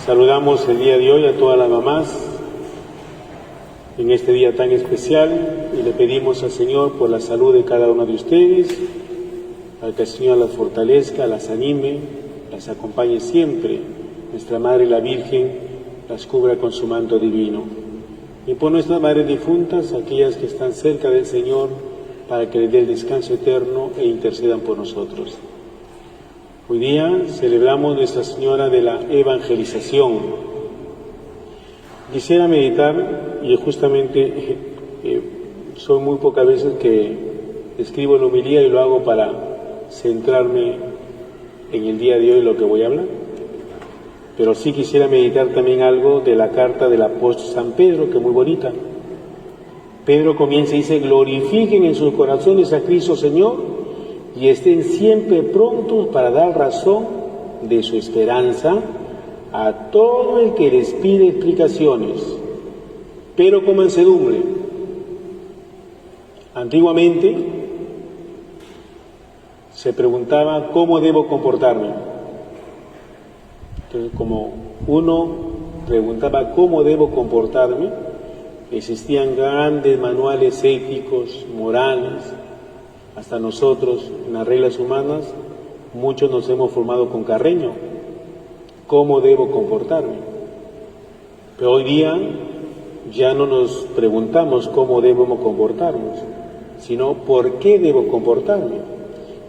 Saludamos el día de hoy a todas las mamás en este día tan especial y le pedimos al Señor por la salud de cada uno de ustedes, para que el Señor las fortalezca, las anime, las acompañe siempre. Nuestra Madre la Virgen las cubra con su manto divino. Y por nuestras madres difuntas, aquellas que están cerca del Señor, para que les dé el descanso eterno e intercedan por nosotros. Hoy día celebramos Nuestra Señora de la Evangelización. Quisiera meditar, y justamente son muy pocas veces que escribo la homilía y lo hago para centrarme en el día de hoy lo que voy a hablar. Pero sí quisiera meditar también algo de la carta del apóstol San Pedro, que es muy bonita. Pedro comienza y dice: glorifiquen en sus corazones a Cristo Señor y estén siempre prontos para dar razón de su esperanza a todo el que les pide explicaciones, pero con mansedumbre. Antiguamente se preguntaba cómo debo comportarme. Entonces, como uno preguntaba cómo debo comportarme, existían grandes manuales éticos, morales. Hasta nosotros, en las reglas humanas, muchos nos hemos formado con Carreño. ¿Cómo debo comportarme? Pero hoy día ya no nos preguntamos cómo debemos comportarnos, sino por qué debo comportarme.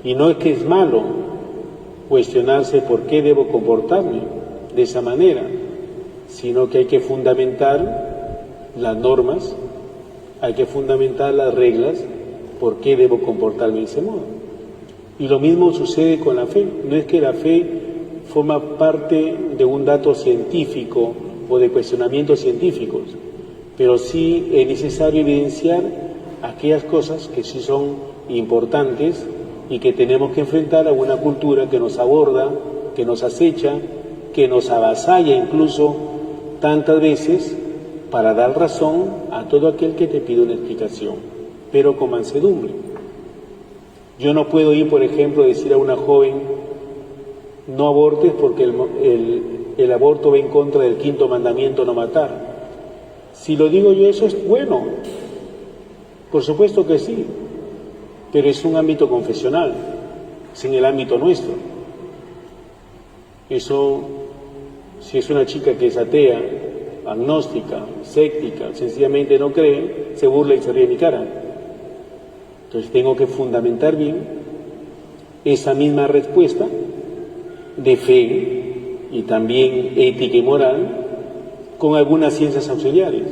Y no es que es malo cuestionarse por qué debo comportarme de esa manera, sino que hay que fundamentar las normas, hay que fundamentar las reglas, por qué debo comportarme de ese modo. Y lo mismo sucede con la fe. No es que la fe forma parte de un dato científico o de cuestionamientos científicos, pero sí es necesario evidenciar aquellas cosas que sí son importantes y que tenemos que enfrentar a una cultura que nos aborda, que nos acecha, que nos avasalla incluso tantas veces para dar razón a todo aquel que te pide una explicación, pero con mansedumbre. Yo no puedo ir, por ejemplo, a decir a una joven: no abortes porque el aborto va en contra del 5.º mandamiento, no matar. Si lo digo yo, eso es bueno, por supuesto que sí, pero es un ámbito confesional, es en el ámbito nuestro. Eso, si es una chica que es atea, agnóstica, escéptica, sencillamente no cree, se burla y se ríe de mi cara. Entonces tengo que fundamentar bien esa misma respuesta de fe y también ética y moral con algunas ciencias auxiliares.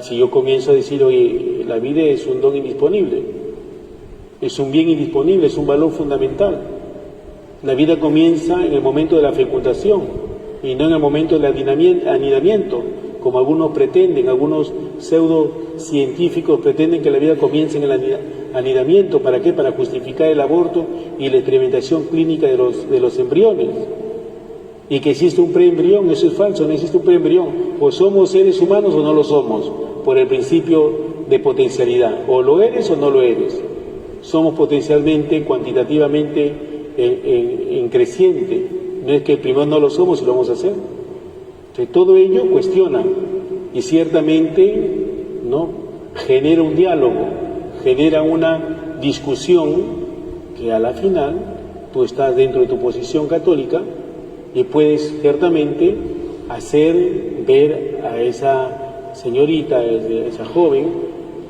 Si yo comienzo a decir: oye, la vida es un don indisponible, es un bien indisponible, es un valor fundamental. La vida comienza en el momento de la fecundación y no en el momento del anidamiento, como algunos pretenden, algunos pseudocientíficos pretenden que la vida comience en el anidamiento. ¿Para qué? Para justificar el aborto y la experimentación clínica de los embriones. Y que existe un preembrión, eso es falso, no existe un preembrión. O somos seres humanos o no lo somos, por el principio de potencialidad. O lo eres o no lo eres. Somos potencialmente, cuantitativamente, en creciente. No es que primero no lo somos y lo vamos a hacer. Entonces, todo ello cuestiona y ciertamente no genera un diálogo, genera una discusión que a la final tú estás dentro de tu posición católica y puedes ciertamente hacer ver a esa señorita, a esa joven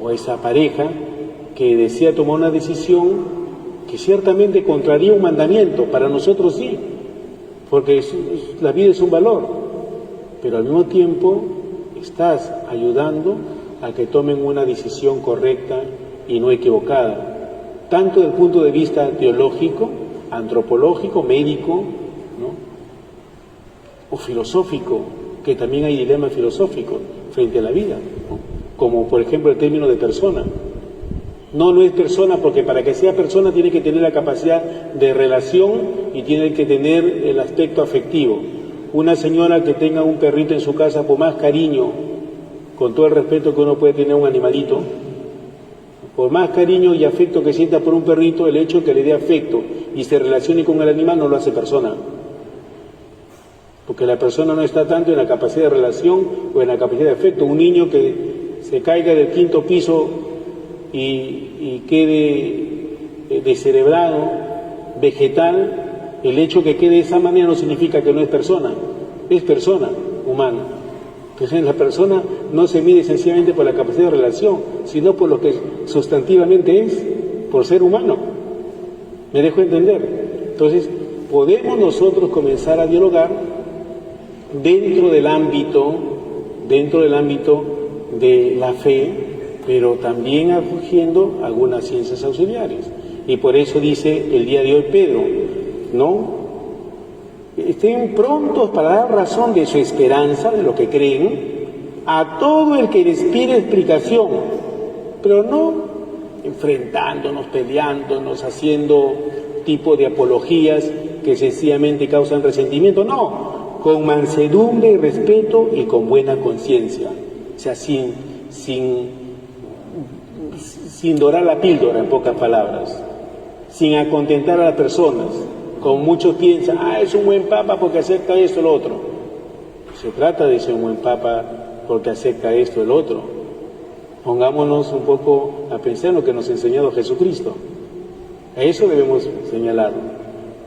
o a esa pareja que desea tomar una decisión que ciertamente contraría un mandamiento. Para nosotros sí, porque la vida es un valor, pero al mismo tiempo estás ayudando a que tomen una decisión correcta y no equivocada, tanto desde el punto de vista teológico, antropológico, médico, ¿no?, o filosófico, que también hay dilemas filosóficos frente a la vida, ¿no?, como por ejemplo el término de persona. No es persona porque para que sea persona tiene que tener la capacidad de relación y tiene que tener el aspecto afectivo. Una señora que tenga un perrito en su casa, por más cariño, con todo el respeto que uno puede tener a un animalito, por más cariño y afecto que sienta por un perrito, el hecho de que le dé afecto y se relacione con el animal no lo hace persona. porque la persona no está tanto en la capacidad de relación o en la capacidad de afecto. Un niño que se caiga del 5º piso y quede descerebrado, vegetal, el hecho que quede de esa manera no significa que no es persona humana. Entonces la persona no se mide sencillamente por la capacidad de relación, sino por lo que sustantivamente es, por ser humano. ¿Me dejo entender? Entonces podemos nosotros comenzar a dialogar dentro del ámbito de la fe, pero también acogiendo algunas ciencias auxiliares. Y por eso dice el día de hoy Pedro, ¿no? Estén prontos para dar razón de su esperanza, de lo que creen, a todo el que les pide explicación, pero no enfrentándonos, peleándonos, haciendo tipo de apologías que sencillamente causan resentimiento, no, con mansedumbre y respeto y con buena conciencia, o sea, sin dorar la píldora, en pocas palabras, sin acontentar a las personas, como muchos piensan, es un buen papa porque acepta esto o lo otro. Se trata de ser un buen papa porque acepta esto o el otro. Pongámonos un poco a pensar en lo que nos ha enseñado Jesucristo. A eso debemos señalarlo.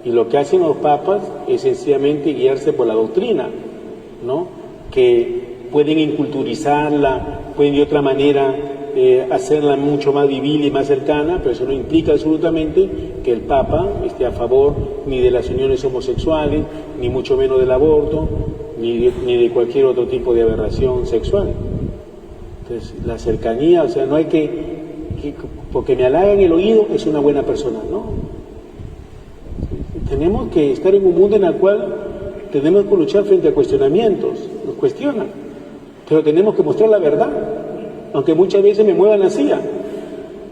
Y lo que hacen los papas es sencillamente guiarse por la doctrina, ¿no? Que pueden inculturizarla, pueden de otra manera hacerla mucho más vivible y más cercana, pero eso no implica absolutamente que el Papa esté a favor ni de las uniones homosexuales, ni mucho menos del aborto, ni de cualquier otro tipo de aberración sexual. Entonces, la cercanía, o sea, no hay que porque me halagan el oído, es una buena persona, no. Tenemos que estar en un mundo en el cual tenemos que luchar frente a cuestionamientos, nos cuestionan, pero tenemos que mostrar la verdad. Aunque muchas veces me muevan la silla,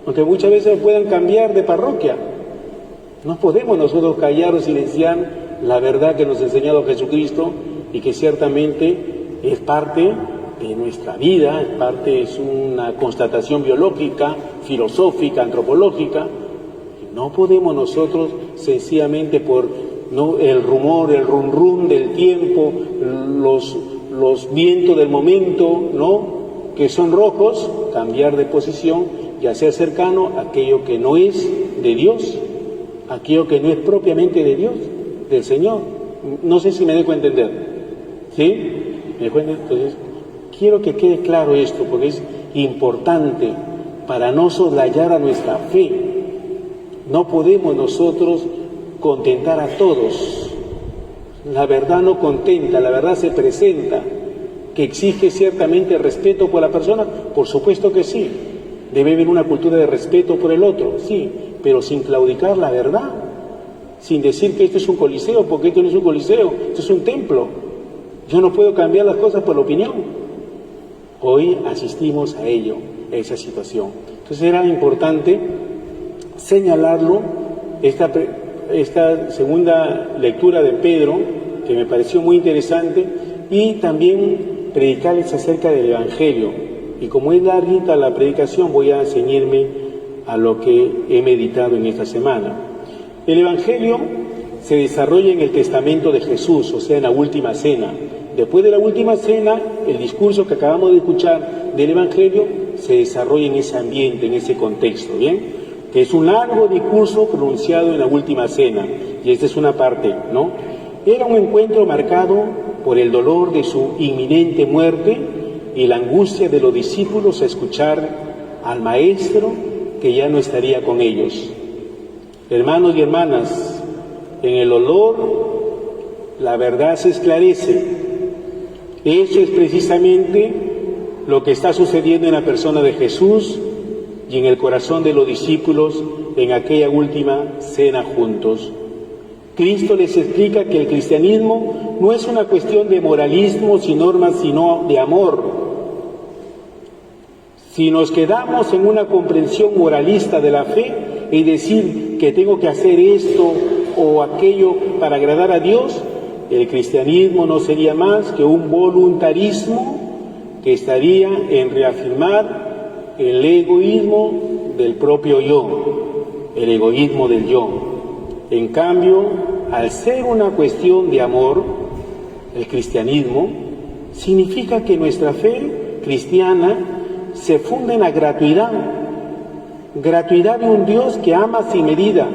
aunque muchas veces me puedan cambiar de parroquia, no podemos nosotros callar o silenciar la verdad que nos ha enseñado Jesucristo y que ciertamente es parte de nuestra vida, es una constatación biológica, filosófica, antropológica. No podemos nosotros sencillamente por el rumor, el rum rum del tiempo, los vientos del momento, ¿no?, que son rojos, cambiar de posición y hacer cercano aquello que no es de Dios, aquello que no es propiamente de Dios, del Señor. No sé si me dejo entender, ¿sí? ¿Me dejo entender? Entonces, quiero que quede claro esto, porque es importante para no soslayar a nuestra fe. No podemos nosotros contentar a todos. La verdad no contenta, la verdad se presenta. ¿Que exige ciertamente respeto por la persona? Por supuesto que sí. Debe haber una cultura de respeto por el otro, sí, pero sin claudicar la verdad, sin decir que esto es un coliseo, porque esto no es un coliseo, esto es un templo. Yo no puedo cambiar las cosas por la opinión. Hoy asistimos a ello, a esa situación. Entonces era importante señalarlo, esta segunda lectura de Pedro, que me pareció muy interesante, y también predicarles acerca del Evangelio. Y como es larguita la predicación, voy a ceñirme a lo que he meditado en esta semana. El Evangelio se desarrolla en el testamento de Jesús, o sea, en la última cena. Después de la última cena, el discurso que acabamos de escuchar del Evangelio se desarrolla en ese ambiente, en ese contexto, ¿bien? Que es un largo discurso pronunciado en la última cena, y esta es una parte, ¿no? Era un encuentro marcado por el dolor de su inminente muerte y la angustia de los discípulos a escuchar al Maestro que ya no estaría con ellos. Hermanos y hermanas, en el dolor la verdad se esclarece. Eso es precisamente lo que está sucediendo en la persona de Jesús y en el corazón de los discípulos en aquella última cena juntos. Cristo les explica que el cristianismo no es una cuestión de moralismo y normas, sino de amor. Si nos quedamos en una comprensión moralista de la fe y decir que tengo que hacer esto o aquello para agradar a Dios, el cristianismo no sería más que un voluntarismo que estaría en reafirmar el egoísmo del propio yo, el egoísmo del yo. En cambio, al ser una cuestión de amor, el cristianismo, significa que nuestra fe cristiana se funda en la gratuidad de un Dios que ama sin medida,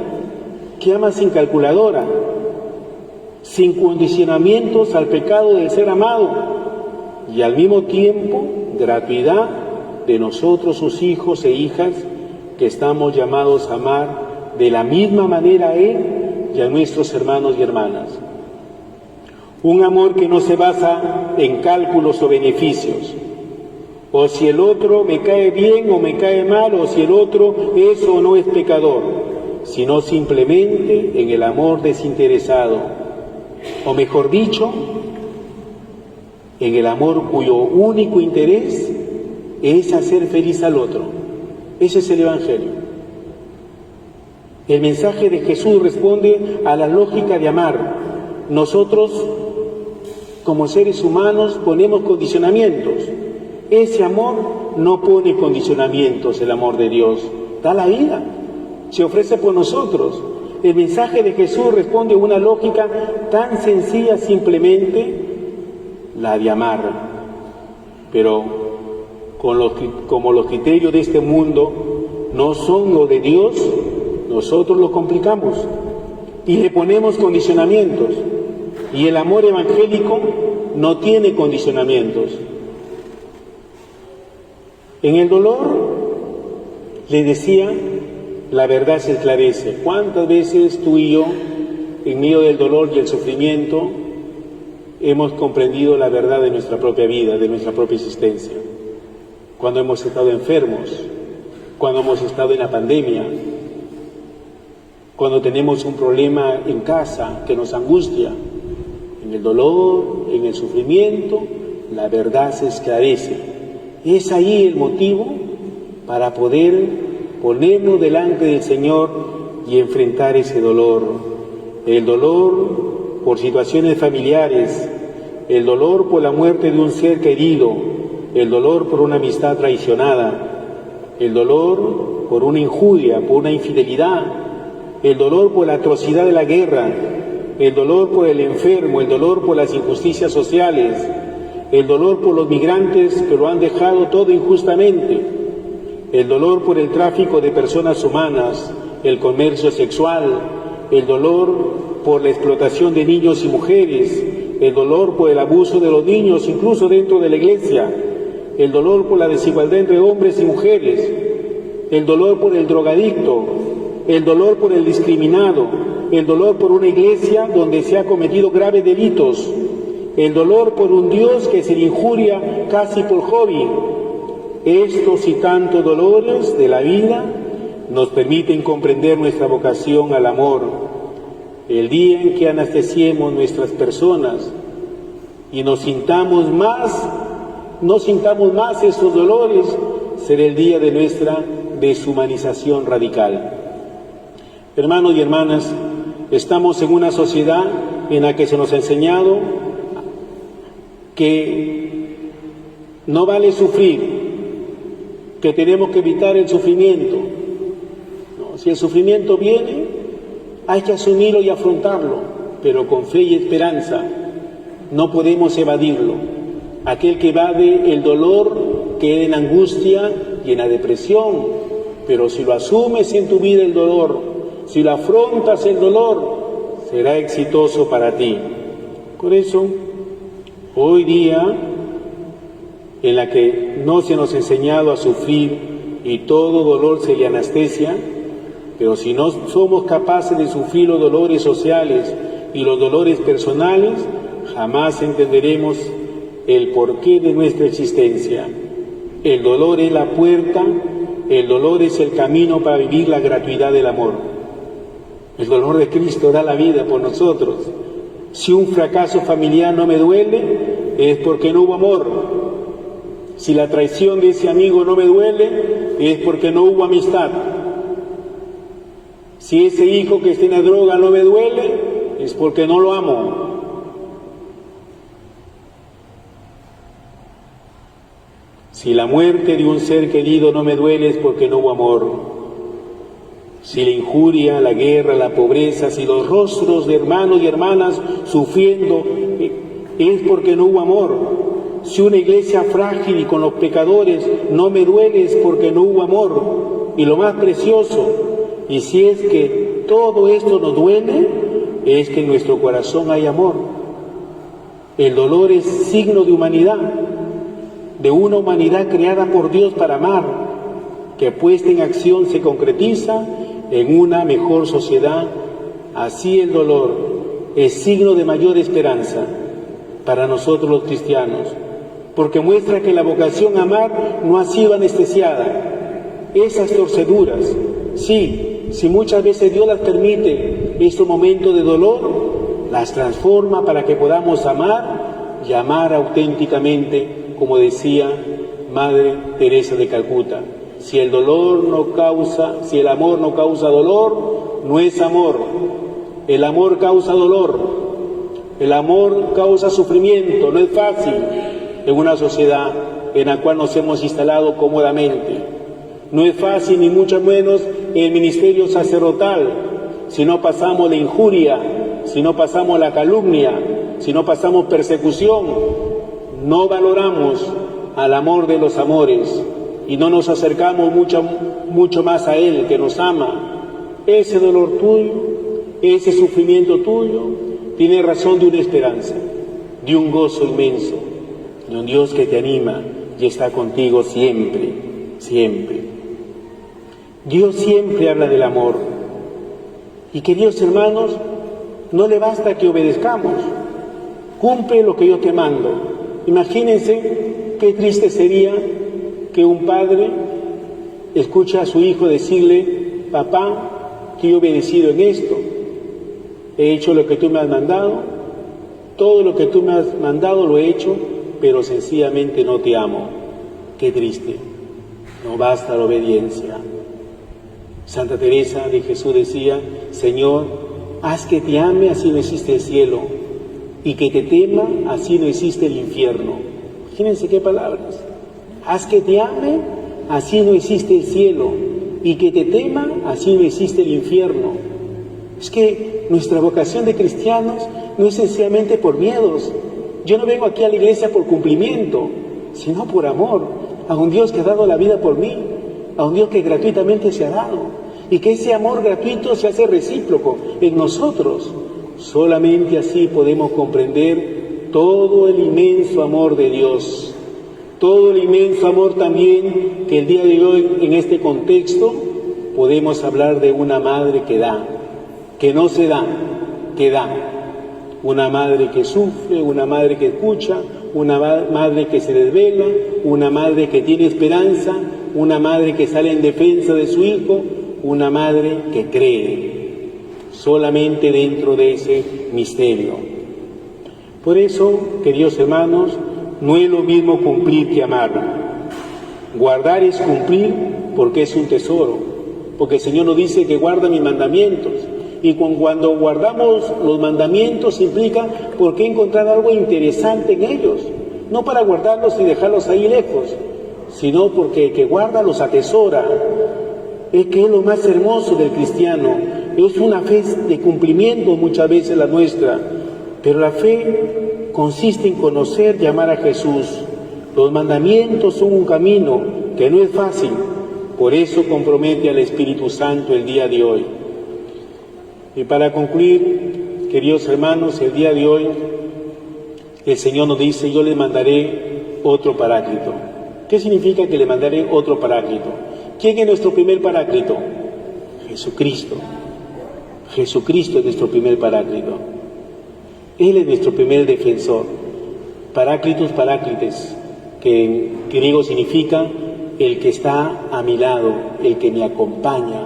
que ama sin calculadora, sin condicionamientos al pecado del ser amado, y al mismo tiempo gratuidad de nosotros, sus hijos e hijas, que estamos llamados a amar de la misma manera a Él y a nuestros hermanos y hermanas. Un amor que no se basa en cálculos o beneficios, o si el otro me cae bien o me cae mal, o si el otro es o no es pecador, sino simplemente en el amor desinteresado, o mejor dicho, en el amor cuyo único interés es hacer feliz al otro. Ese es el Evangelio. El mensaje de Jesús responde a la lógica de amar. Nosotros, como seres humanos, ponemos condicionamientos. Ese amor no pone condicionamientos, el amor de Dios. Da la vida, se ofrece por nosotros. El mensaje de Jesús responde a una lógica tan sencilla, simplemente la de amar. Pero como los criterios de este mundo no son los de Dios, nosotros lo complicamos y le ponemos condicionamientos. Y el amor evangélico no tiene condicionamientos. En el dolor, le decía, la verdad se esclarece. ¿Cuántas veces tú y yo, en medio del dolor y el sufrimiento, hemos comprendido la verdad de nuestra propia vida, de nuestra propia existencia? Cuando hemos estado enfermos, cuando hemos estado en la pandemia, cuando tenemos un problema en casa que nos angustia, en el dolor, en el sufrimiento, la verdad se esclarece. Es ahí el motivo para poder ponernos delante del Señor y enfrentar ese dolor. El dolor por situaciones familiares, el dolor por la muerte de un ser querido, el dolor por una amistad traicionada, el dolor por una injuria, por una infidelidad, el dolor por la atrocidad de la guerra, el dolor por el enfermo, el dolor por las injusticias sociales, el dolor por los migrantes que lo han dejado todo injustamente, el dolor por el tráfico de personas humanas, el comercio sexual, el dolor por la explotación de niños y mujeres, el dolor por el abuso de los niños, incluso dentro de la iglesia, el dolor por la desigualdad entre hombres y mujeres, el dolor por el drogadicto, el dolor por el discriminado, el dolor por una iglesia donde se ha cometido graves delitos, el dolor por un Dios que se le injuria casi por hobby. Estos y tantos dolores de la vida nos permiten comprender nuestra vocación al amor. El día en que anestesiemos nuestras personas y no sintamos más estos dolores, será el día de nuestra deshumanización radical. Hermanos y hermanas, estamos en una sociedad en la que se nos ha enseñado que no vale sufrir, que tenemos que evitar el sufrimiento. No, si el sufrimiento viene, hay que asumirlo y afrontarlo, pero con fe y esperanza. No podemos evadirlo. Aquel que evade el dolor queda en angustia y en la depresión, pero si lo asumes en tu vida el dolor, si lo afrontas el dolor, será exitoso para ti. Por eso, hoy día, en la que no se nos ha enseñado a sufrir y todo dolor se le anestesia, pero si no somos capaces de sufrir los dolores sociales y los dolores personales, jamás entenderemos el porqué de nuestra existencia. El dolor es la puerta, el dolor es el camino para vivir la gratuidad del amor. El dolor de Cristo da la vida por nosotros. Si un fracaso familiar no me duele, es porque no hubo amor. Si la traición de ese amigo no me duele, es porque no hubo amistad. Si ese hijo que está en la droga no me duele, es porque no lo amo. Si la muerte de un ser querido no me duele, es porque no hubo amor. Si la injuria, la guerra, la pobreza, si los rostros de hermanos y hermanas sufriendo es porque no hubo amor. Si una iglesia frágil y con los pecadores no me duele, es porque no hubo amor. Y lo más precioso, y si es que todo esto nos duele, es que en nuestro corazón hay amor. El dolor es signo de humanidad, de una humanidad creada por Dios para amar, que puesta en acción se concretiza en una mejor sociedad. Así el dolor es signo de mayor esperanza para nosotros los cristianos, porque muestra que la vocación a amar no ha sido anestesiada. Esas torceduras, sí, si muchas veces Dios las permite, estos momentos de dolor, las transforma para que podamos amar y amar auténticamente, como decía Madre Teresa de Calcuta. Si el amor no causa dolor, no es amor. El amor causa dolor, el amor causa sufrimiento, no es fácil en una sociedad en la cual nos hemos instalado cómodamente. No es fácil, ni mucho menos en el ministerio sacerdotal, si no pasamos la injuria, si no pasamos la calumnia, si no pasamos persecución, no valoramos al amor de los amores y no nos acercamos mucho más a Él, que nos ama. Ese dolor tuyo, ese sufrimiento tuyo, tiene razón de una esperanza, de un gozo inmenso, de un Dios que te anima y está contigo siempre, siempre. Dios siempre habla del amor. Y queridos hermanos, no le basta que obedezcamos. Cumple lo que yo te mando. Imagínense qué triste sería que un padre escuche a su hijo decirle: papá, que he obedecido en esto, he hecho lo que tú me has mandado, todo lo que tú me has mandado lo he hecho, pero sencillamente no te amo. Qué triste. No basta la obediencia. Santa Teresa de Jesús decía: Señor, haz que te ame, así no existe el cielo, y que te tema, así no existe el infierno. Imagínense qué palabras. Haz que te ame, así no existe el cielo, y que te tema, así no existe el infierno. Es que nuestra vocación de cristianos no es sencillamente por miedos. Yo no vengo aquí a la iglesia por cumplimiento, sino por amor a un Dios que ha dado la vida por mí, a un Dios que gratuitamente se ha dado, y que ese amor gratuito se hace recíproco en nosotros. Solamente así podemos comprender todo el inmenso amor de Dios, todo el inmenso amor también que el día de hoy, en este contexto, podemos hablar de una madre que da, que no se da, que da. Una madre que sufre, una madre que escucha, una madre que se desvela, una madre que tiene esperanza, una madre que sale en defensa de su hijo, una madre que cree, solamente dentro de ese misterio. Por eso, queridos hermanos, no es lo mismo cumplir que amar. Guardar es cumplir porque es un tesoro, porque el Señor nos dice que guarda mis mandamientos. Y cuando guardamos los mandamientos implica porque encontrar algo interesante en ellos, no para guardarlos y dejarlos ahí lejos, sino porque el que guarda los atesora. Es que es lo más hermoso del cristiano. Es una fe de cumplimiento muchas veces la nuestra, pero la fe consiste en conocer y amar a Jesús. Los mandamientos son un camino que no es fácil, por eso compromete al Espíritu Santo el día de hoy. Y para concluir, queridos hermanos, el día de hoy el Señor nos dice: yo le mandaré otro paráclito. ¿Qué significa que le mandaré otro paráclito? ¿Quién es nuestro primer paráclito? Jesucristo. Jesucristo es nuestro primer paráclito. Él es nuestro primer defensor. Paráclitos, paráclites, que en griego significa el que está a mi lado, el que me acompaña.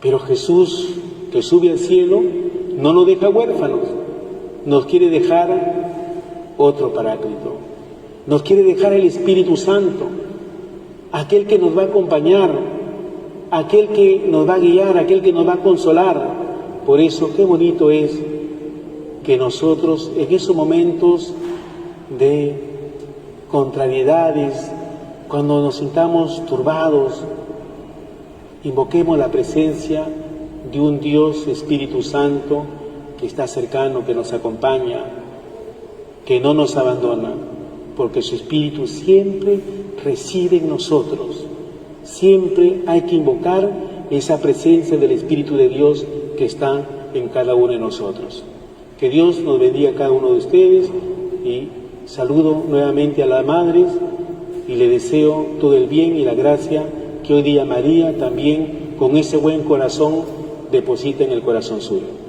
Pero Jesús, que sube al cielo, no nos deja huérfanos, nos quiere dejar otro paráclito, nos quiere dejar el Espíritu Santo, aquel que nos va a acompañar, aquel que nos va a guiar, aquel que nos va a consolar. Por eso qué bonito es que nosotros en esos momentos de contrariedades, cuando nos sintamos turbados, invoquemos la presencia de un Dios Espíritu Santo que está cercano, que nos acompaña. que no nos abandona, porque su Espíritu siempre reside en nosotros. Siempre hay que invocar esa presencia del Espíritu de Dios que está en cada uno de nosotros. Que Dios nos bendiga a cada uno de ustedes y saludo nuevamente a las madres y le deseo todo el bien y la gracia que hoy día María también con ese buen corazón deposita en el corazón suyo.